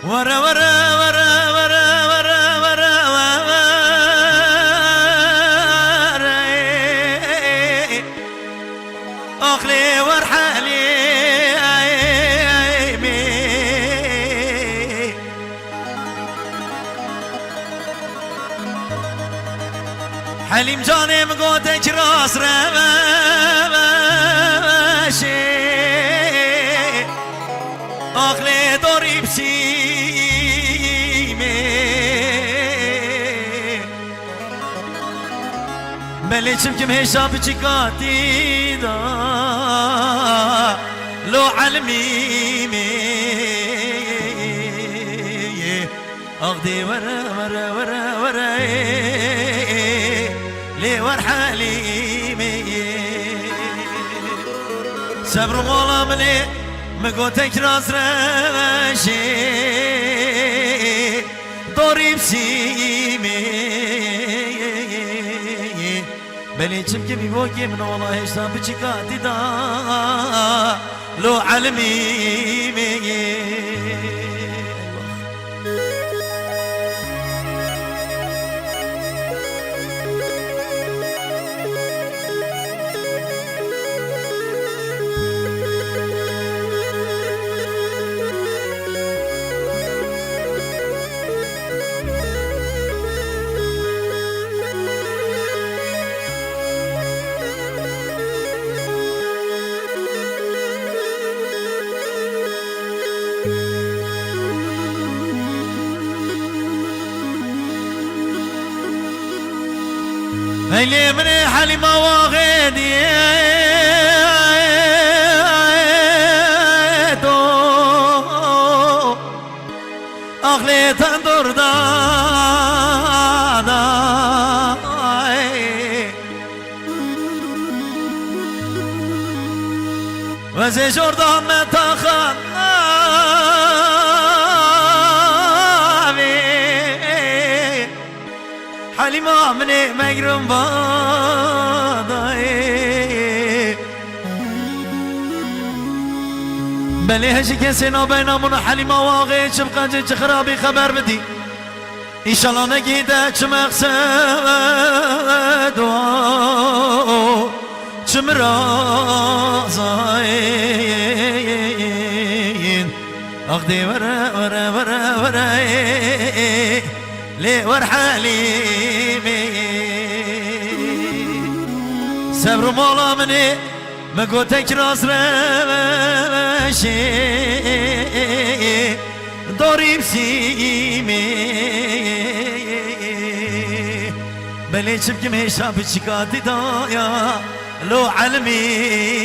ورا ورا ورا ورا ورا ورا ورا أخلي ورحالي حليم جاني مقودك راس رماشي أخلي دوري بسيمي بليشم كم هشاب چكاتي دا لو علميمي أخدي ورا ورا ورا ورا لي ورحالي صبر مولا مني مقوتك راس رمشي دوري بسيمي بلي چمكي بيبوكي من والله هشتان بچكاتي دا لو علمي هيلي مني حالي ما واغيدي أخلي تندر دادا وزي جردان متاخن حليمة مني مجرم باضاي بلي هشي كسينا بينامون حليمة واغي شبقى جي خرابي خبر بدي إن شاء الله نجيدك شمقصد شمرازاين أخدي ورا ورا ورا ورا لي ورحالي صبر مولا مني مقوتك راس رمشي دوري بسيمي بلي شبكي مهشا بشكاتي دايا لو علمي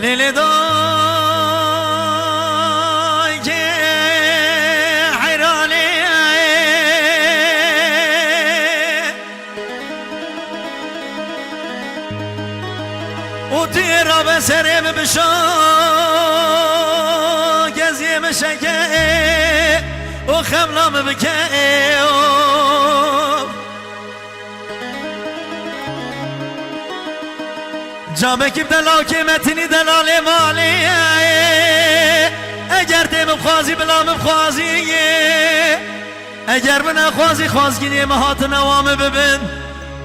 ليلي داي حيراني وطيرة بسري بشوق يزي مشكي وخملة مبكي جامك بدلاكي متني دلالي مالي اگر تي مبخازي بلا مبخازي اگر من خوازي خوازگيني مهات نوام ببن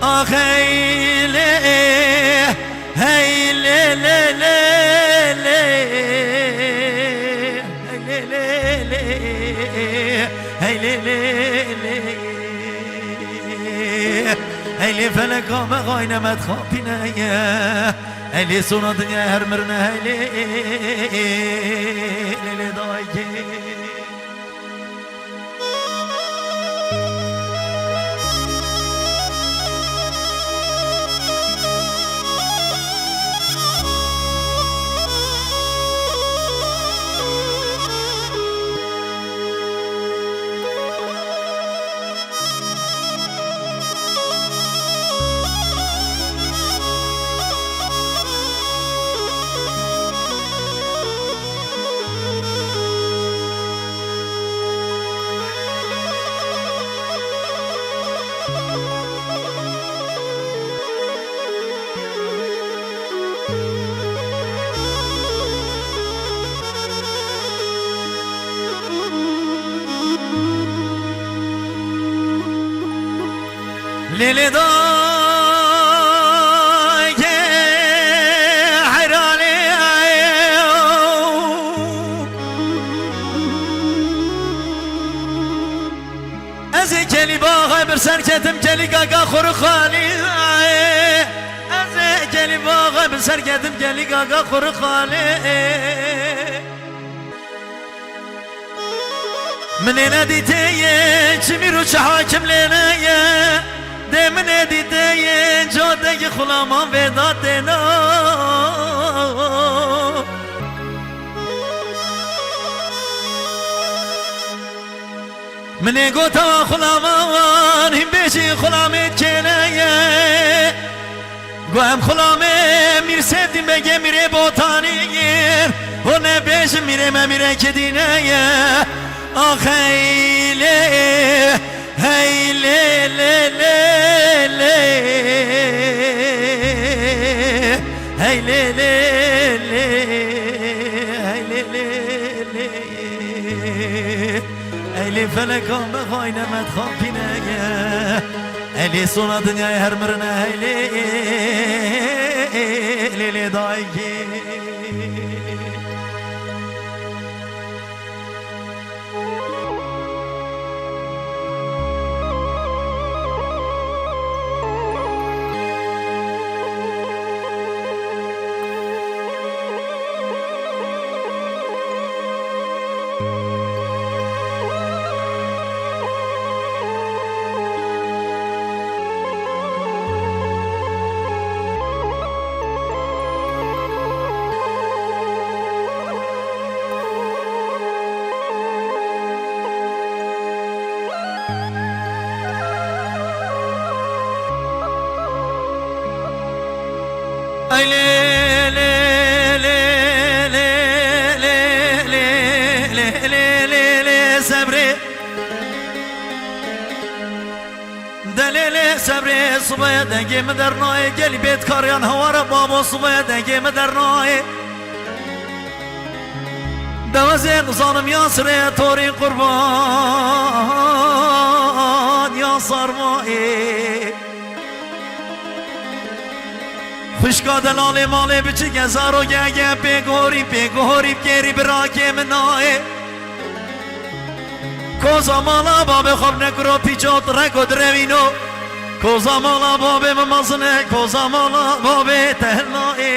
آخيلي هی لی لی لی لی هی لی لی لی هی لی لی لی هی لی فلک آمه غاینمت خوابینه هی لی سونا دنیا هر مرنه هی لی دایگی لیلی دای حیرانی از کلی باغ بر سر کتم کلی گاگا خور خالی از کلی باغ بر سر کتم کلی گاگا خور خالی من ندیده چی میرو چه حاکم لینه ده من ندیده جاده خلامان وداد دینا من گوتا خلامان هم بیشی خلامت کنه گوهم خلامه میر سفدین بگه میره بوتانیر و نبیش میره میره که دینه آخیلی هیلی لی لی لی هیلی لی لی هیلی لی لی هیلی فلکان بخوای نمت خوابینه هیلی سونا دنیای هر مرنه هیلی لی دایگی ای لی لی لی لی لی لی لی لی لی لی صبری دلیل صبری صبح دنگی مدرنای گلی بیت کاریان هوار بابا صبح دنگی مدرنای دوازه نظام یاسر توری قربان یا سرمایی خوشگا دلال ماله بچه گزارو گه بگوری بگیری براکه منای کوزا مالا بابه خوب نکرو پیچات رکو دروینو کوزا مالا بابه ممازنه کوزا مالا بابه تهنای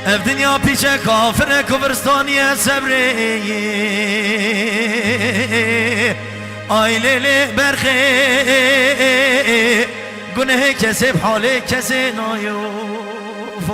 اف دنیا پیچه کافر کبرستانی صبری آی لیلی برخی گناه کسی بحال کسی نایوف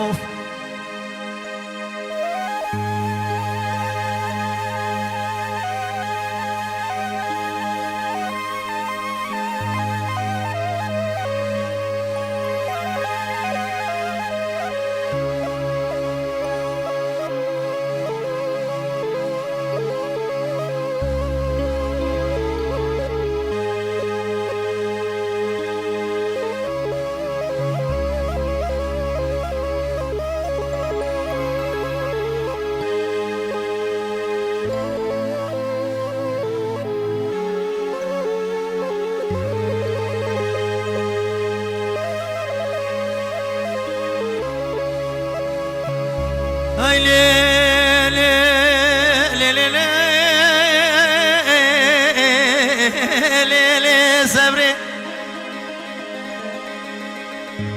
لیلی زبری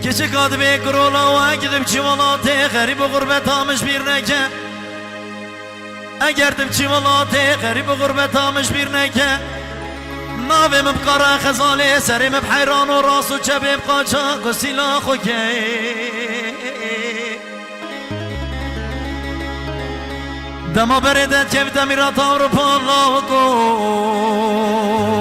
کچه کادبه کرولا و اگدم چیوالاته غریب و غربت همش بیر نکه اگردم چیوالاته غریب و غربت همش بیر نکه ناویم بقرا خزاله سریم بحیران و راس و چبیم قاچاق و سلاخ و که دما بردت که بدمی را تارو پالا گو